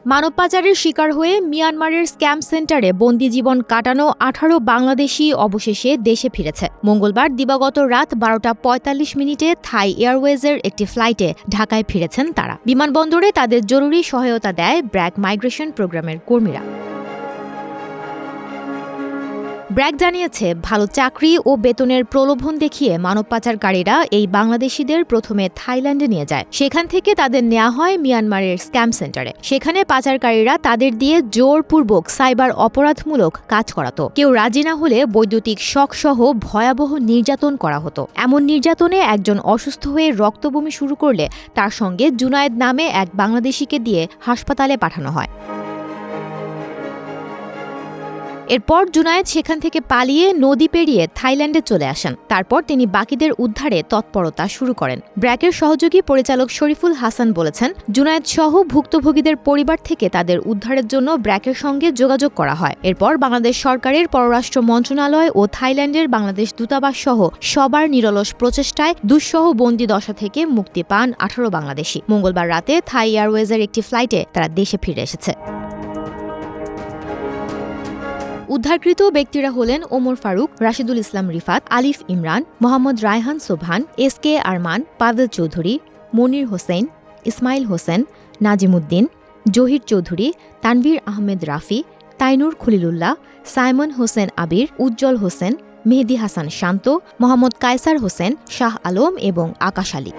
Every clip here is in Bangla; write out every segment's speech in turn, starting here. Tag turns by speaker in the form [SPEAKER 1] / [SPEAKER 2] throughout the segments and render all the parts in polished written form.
[SPEAKER 1] মানব পাচারের শিকার হয়ে মিয়ানমারের স্ক্যাম সেন্টারে বন্দি জীবন কাটানো 18 বাংলাদেশি অবশেষে দেশে ফিরেছে। মঙ্গলবার দিবাগত রাত 12:45 থাই এয়ারওয়েজের একটি ফ্লাইটে ঢাকায় ফিরেছেন তারা। বিমানবন্দরে তাদের জরুরি সহায়তা দেয় ব্র্যাক মাইগ্রেশন প্রোগ্রামের কর্মীরা। ব্র্যাক জানিয়েছে, ভালো চাকরি ও বেতনের প্রলোভন দেখিয়ে মানব পাচারকারীরা এই বাংলাদেশিদের প্রথমে থাইল্যান্ডে নিয়ে যায়। সেখান থেকে তাদের নেওয়া হয় মিয়ানমারের স্ক্যাম সেন্টারে। সেখানে পাচারকারীরা তাদের দিয়ে জোরপূর্বক সাইবার অপরাধমূলক কাজ করাতো। কেউ রাজি না হলে বৈদ্যুতিক শকসহ ভয়াবহ নির্যাতন করা হতো। এমন নির্যাতনে একজন অসুস্থ হয়ে রক্তবমি শুরু করলে তার সঙ্গে জুনায়েদ নামে এক বাংলাদেশিকে দিয়ে হাসপাতালে পাঠানো হয়। এরপর জুনায়েদ সেখান থেকে পালিয়ে নদী পেরিয়ে থাইল্যান্ডে চলে আসেন। তারপর তিনি বাকিদের উদ্ধারে তৎপরতা শুরু করেন। ব্র্যাকের সহযোগী পরিচালক শরীফুল হাসান বলেছেন, জুনায়েদ সহ ভুক্তভোগীদের পরিবার থেকে তাদের উদ্ধারের জন্য ব্র্যাকের সঙ্গে যোগাযোগ করা হয়। এরপর বাংলাদেশ সরকারের পররাষ্ট্র মন্ত্রণালয় ও থাইল্যান্ডের বাংলাদেশ দূতাবাস সহ সবার নিরলস প্রচেষ্টায় দুঃসহ বন্দি দশা থেকে মুক্তি পান 18 বাংলাদেশি। মঙ্গলবার রাতে থাই এয়ারওয়েজের একটি ফ্লাইটে তারা দেশে ফিরে এসেছে। উদ্ধারকৃত ব্যক্তিরা হলেন ওমর ফারুক, রাশিদুল ইসলাম রিফাত, আলিফ ইমরান, মোহাম্মদ রায়হান সোবহান, এসকে আরমান, পাভেল চৌধুরী, মনির হোসেন, ইসমাইল হোসেন, নাজিমুদ্দিন, জহির চৌধুরী, তানভীর আহমেদ রাফি, তাইনুর খলিলুল্লাহ, সাইমন হোসেন আবির, উজ্জ্বল হোসেন, মেহেদি হাসান শান্ত, মোহাম্মদ কায়সার হোসেন, শাহ আলম এবং আকাশ আলী।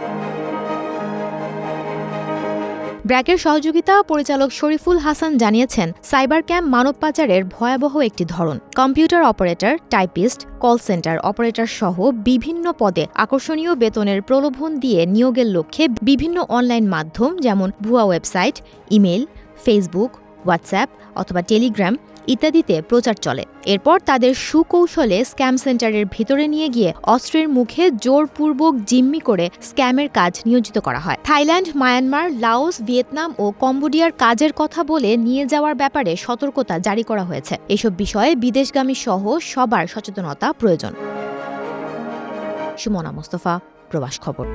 [SPEAKER 1] ব্র্যাকের সহযোগিতা পরিচালক শরীফুল হাসান জানিয়েছেন, সাইবার ক্যাম্প মানব পাচারের ভয়াবহ একটি ধরন। Computer operator, typist, call centre operator সহ বিভিন্ন পদে আকর্ষণীয় বেতনের প্রলোভন দিয়ে নিয়োগের লক্ষ্যে বিভিন্ন অনলাইন মাধ্যম যেমন ভুয়া ওয়েবসাইট, ইমেল, ফেসবুক, হোয়াটসঅ্যাপ অথবা টেলিগ্রাম ইত্যাদিতে প্রচার চলে। এরপর তাদের সুকৌশলে স্ক্যাম সেন্টারের ভিতরে নিয়ে গিয়ে অস্ত্রের মুখে জোরপূর্বক জিম্মি করে স্ক্যামের কাজ নিয়োজিত করা হয়। থাইল্যান্ড, মায়ানমার, লাওস, ভিয়েতনাম ও কম্বোডিয়ার কাজের কথা বলে নিয়ে যাওয়ার ব্যাপারে সতর্কতা জারি করা হয়েছে। এসব বিষয়ে বিদেশগামী সহ সবার সচেতনতা প্রয়োজন। সুমনা মোস্তফা, প্রবাস খবর।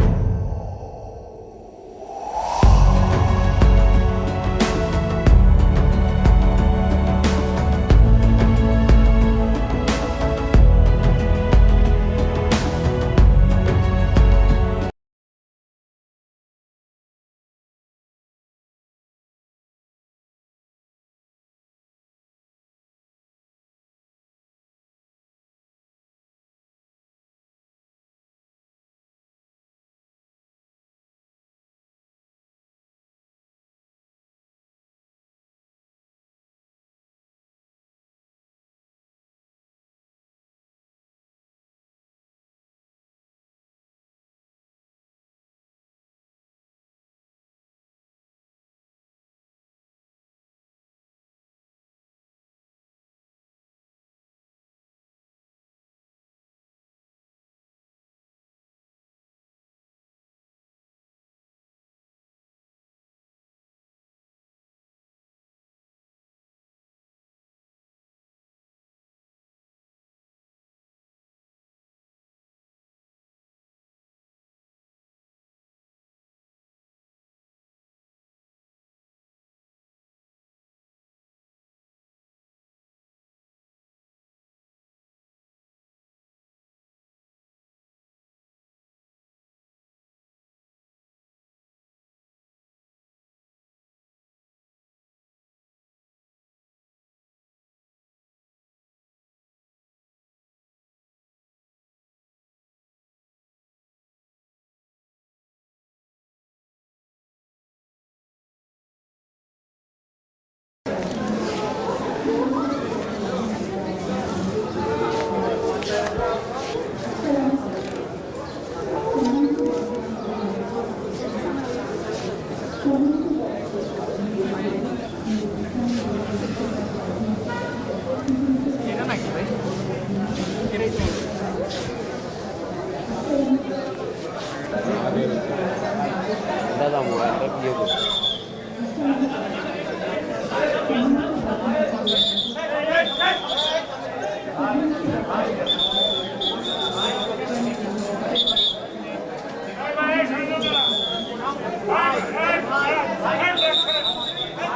[SPEAKER 2] দাদা মোবাইলটা দিয়ে দেবো।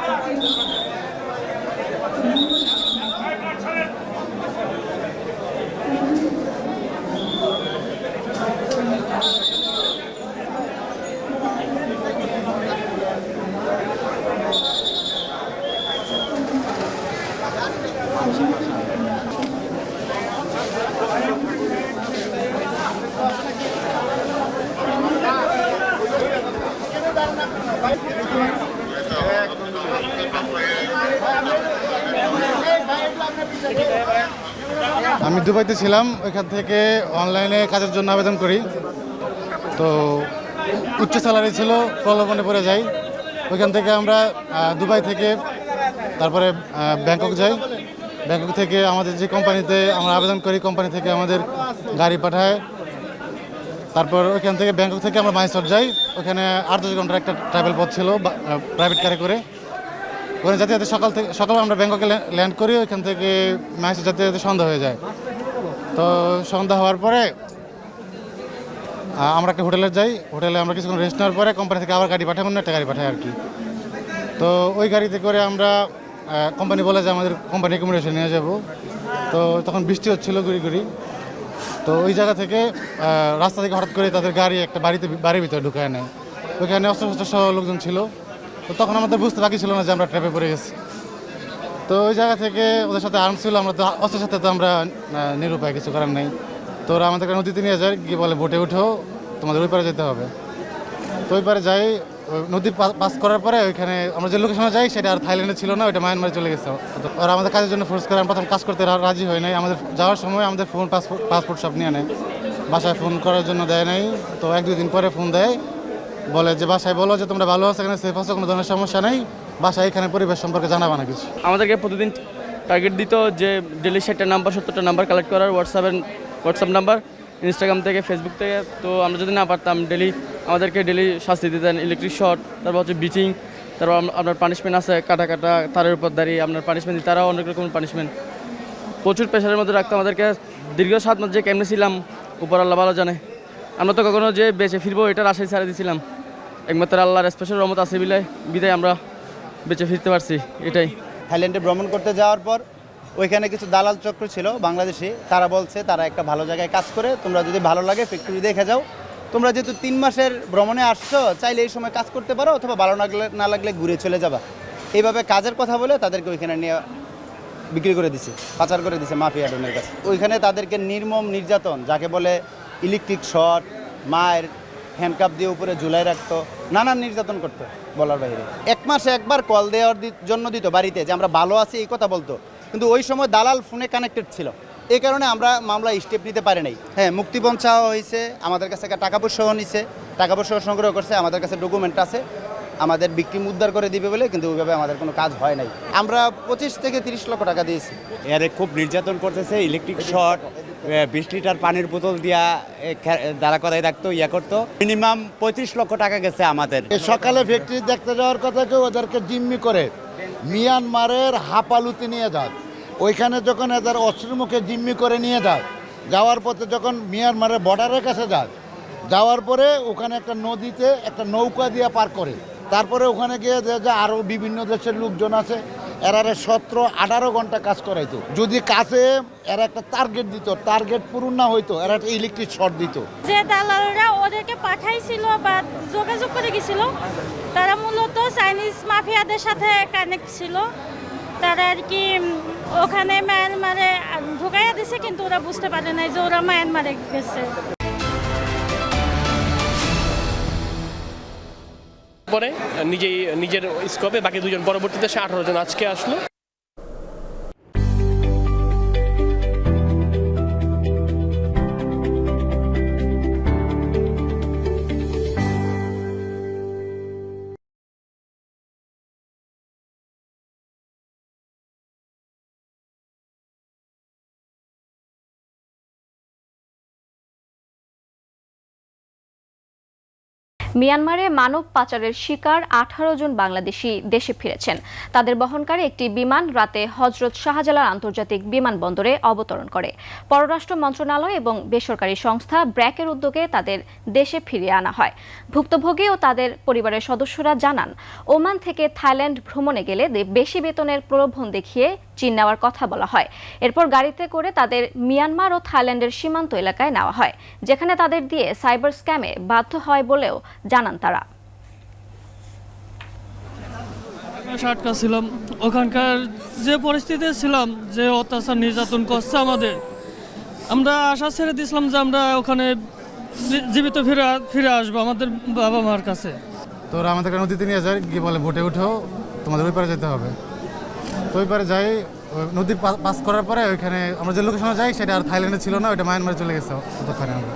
[SPEAKER 3] Bye. আমি দুবাইতে ছিলাম, ওইখান থেকে অনলাইনে কাজের জন্য আবেদন করি। তো উচ্চ স্যালারি ছিল, প্রলোভনে পড়ে যাই। ওইখান থেকে আমরা দুবাই থেকে তারপরে ব্যাংকক যাই। ব্যাংকক থেকে আমাদের যে কোম্পানিতে আমরা আবেদন করি, কোম্পানি থেকে আমাদের গাড়ি পাঠায়। তারপর ওইখান থেকে ব্যাংকক থেকে আমরা মাইসর যাই। ওখানে 8-10 ঘন্টার একটা ট্রাভেল পথ ছিল প্রাইভেট কারে করে। ওখানে যেতে যেতে সকালে আমরা ব্যাংককে ল্যান্ড করি। ওইখান থেকে মাইসর যেতে যেতে সন্ধ্যা হয়ে যায়। তো সন্ধ্যা হওয়ার পরে আমরা একটা হোটেলে যাই। হোটেলে আমরা কিছুক্ষণ রেস্ট নেওয়ার পরে কোম্পানি থেকে আবার গাড়ি পাঠায়, অন্য একটা গাড়ি পাঠায় আর কি। তো ওই গাড়িতে করে আমরা কোম্পানি বলে যে আমাদের কোম্পানি অ্যাকোমোডেশন নিয়ে যাব। তো তখন বৃষ্টি হচ্ছিল গুড়ি। তো ওই জায়গা থেকে রাস্তা থেকে হঠাৎ করে তাদের গাড়ি একটা বাড়ির ভিতরে ঢুকায় নেয়। ওইখানে অস্ত্র সহ লোকজন ছিল। তো তখন আমাদের বুঝতে বাকি ছিল না যে আমরা ট্র্যাপে পড়ে গেছি। তো ওই জায়গা থেকে ওদের সাথে আর্ম ছিল, আমরা তো অস্ত্রের সাথে তো আমরা নিরুপায়, কিছু করার নেই। তো ওরা আমাদেরকে নদীতে নিয়ে যায়, গিয়ে বলে বোটে উঠেও তোমাদের ওই পারে যেতে হবে। তো ওই পারে যাই। নদী পাস করার পরে ওইখানে আমরা যে লোকেশনে যাই সেটা আর থাইল্যান্ডে ছিল না, ওইটা মায়ানমারে চলে গেছে। ওরা আমাদের কাজের জন্য ফোর্স করে। আমি প্রথম কাজ করতে রাজি হয় নাই। আমাদের যাওয়ার সময় আমাদের ফোন পাসপোর্ট সব নিয়ে নেয়, বাসায় ফোন করার জন্য দেয় নাই। তো 1-2 দিন পরে ফোন দেয়, বলে যে বাসায় বলো যে তোমরা ভালো আছো, এখানে সেফ আছো, কোনো ধরনের সমস্যা নেই, বাসায় এখানে পরিবেশ সম্পর্কে জানাবা না কিছু।
[SPEAKER 4] আমাদেরকে প্রতিদিন টার্গেট দিত যে ডেলি 60টা নাম্বার 70টা নাম্বার কালেক্ট করার, হোয়াটসঅ্যাপ নাম্বার, ইনস্টাগ্রাম থেকে, ফেসবুক থেকে। তো আমরা যদি না পারতাম আমাদেরকে ডেলি শাস্তি দিতেন, ইলেকট্রিক শর্ট, তারপর হচ্ছে বিচিং, তারপর আপনার পানিশমেন্ট আছে কাটা তারের উপর দাঁড়িয়ে আপনার পানিশমেন্ট দিই, তারাও অনেক রকম পানিশমেন্ট। প্রচুর প্রেশারের মধ্যে রাখতো আমাদেরকে। দীর্ঘ 7 মাস যে কেমনে ছিলাম উপর আল্লাহ ভালো জানে। আমরা তো কখনো যে বেঁচে ফিরবো এটার আশায় ছাড়া দিয়েছিলাম। একমাত্র আল্লাহর স্পেশাল রহমত আছে বিদায় আমরা বেঁচে ফিরতে পারছি, এটাই।
[SPEAKER 5] থাইল্যান্ডে ভ্রমণ করতে যাওয়ার পর ওইখানে কিছু দালাল চক্র ছিল বাংলাদেশি। তারা বলছে তারা একটা ভালো জায়গায় কাজ করে, তোমরা যদি ভালো লাগে ফ্যাক্টরি দেখে যাও। তোমরা যেহেতু 3 মাসের ভ্রমণে আসছো, চাইলে এই সময় কাজ করতে পারো, অথবা ভালো না লাগলে ঘুরে চলে যাবা। এইভাবে কাজের কথা বলে তাদেরকে ওইখানে নিয়ে বিক্রি করে দিছে, পাচার করে দিছে মাফিয়া ডনের কাছে। ওইখানে তাদেরকে নির্মম নির্যাতন, যাকে বলে ইলেকট্রিক শর্ট, মায়ের হ্যান্ডকাপ দিয়ে উপরে ঝুলাই রাখতো, নানান নির্যাতন করতো বলার বাইরে। 1 মাসে একবার কল দেওয়ার জন্য দিত বাড়িতে, যে আমরা ভালো আছি এই কথা বলতো। কিন্তু ওই সময় দালাল ফোনে কানেক্টেড ছিল, এই কারণে আমরা মামলা স্টেপ নিতে পারি নাই। হ্যাঁ, মুক্তিপণ চাওয়া হয়েছে, আমাদের কাছে টাকা পয়সাও নিছে, টাকা পয়সাও সংগ্রহ করছে, আমাদের কাছে ডকুমেন্ট আছে, আমাদের বিক্রিম উদ্ধার করে দিবে বলে, কিন্তু ওইভাবে আমাদের কোনো কাজ হয় নাই। আমরা 25 থেকে 30 লক্ষ টাকা দিয়েছি।
[SPEAKER 6] এর খুব নির্যাতন করতেছে, ইলেকট্রিক শর্ট, 20 লিটার পানির বোতল দিয়া দাঁড়া করাই রাখতো, করতো। মিনিমাম 35 লক্ষ টাকা গেছে আমাদের।
[SPEAKER 7] সকালে ফ্যাক্টরি দেখতে যাওয়ার কথা, কেউ ওদেরকে জিম্মি করে মিয়ানমারের হাপালুতে নিয়ে যায়। ওইখানে যখন এদের অস্ত্রের মুখে জিম্মি করে নিয়ে যায়, যাওয়ার পথে যখন মিয়ানমারের বর্ডারের কাছে যায়, যাওয়ার পরে ওখানে একটা নদীতে একটা নৌকা দিয়ে পার করে। তারপরে ওখানে গিয়ে যে আরও বিভিন্ন দেশের লোকজন আছে, এরারে 17-18 ঘন্টা কাজ করাইতো। যদি কাছে এরা একটা টার্গেট দিত, টার্গেট পূরণ না হইতো, এরা একটা ইলেকট্রিক শর্ট দিত।
[SPEAKER 8] যে দালালরা ওদেরকে পাঠাইছিল বা যোগাযোগ করে গেছিল, তারা মূলত চাইনিজ মাফিয়াদের সাথে কানেক্ট ছিল। তারা আর কি ওখানে মায়ানমারে ঢুকাইয়া দিছে, কিন্তু ওরা বুঝতে পারে নাই যে ওরা মায়ানমারে গেছে।
[SPEAKER 9] পরে নিজের স্কোপে বাকি 2 জন, পরবর্তীতে 18 জন আজকে আসলো।
[SPEAKER 10] মিয়ানমারে মানব পাচারের শিকার 18 জন বাংলাদেশি দেশে ফিরেছেন। তাদের বহনকারী একটি বিমান রাতে হজরত শাহজালাল আন্তর্জাতিক বিমানবন্দরে অবতরণ করে। পররাষ্ট্র মন্ত্রণালয় এবং বেসরকারি সংস্থা ব্র্যাকের উদ্যোগে তাদের দেশে ফিরিয়ে আনা হয়। ভুক্তভোগী ও তাদের পরিবারের সদস্যরা জানান, ওমান থেকে থাইল্যান্ড ভ্রমণে গেলে বেশি বেতনের প্রলোভন দেখিয়ে চীন নেওয়ার কথা বলা হয়। এরপর গাড়িতে করে তাদের মিয়ানমার ও থাইল্যান্ডের সীমান্ত এলাকায় নেওয়া হয়, যেখানে তাদের দিয়ে সাইবার স্ক্যামে বাধ্য হয় বলেও জানান তারা।
[SPEAKER 11] আটকা ছিলাম, ওখানকার যে পরিস্থিতি ছিলাম, যে অত্যাচার নির্যাতন করছে আমাদের, আমরা আশা ছেড়ে দিয়েছিলাম যে আমরা ওখানে জীবিত ফিরে আসবো আমাদের বাবা মার কাছে।
[SPEAKER 3] তো ওরা আমাদেরকে নদীতে নিয়ে যায়, গিয়ে বলে বোটে উঠেও তোমাদের ওই পারে যেতে হবে। তো ওই পারে যাই, নদী পাস করার পরে ওইখানে আমরা যে লোকেশনে যাই সেটা আর থাইল্যান্ডে ছিল না, ওইটা মায়ানমারে চলে গেছে ততক্ষণে আমরা।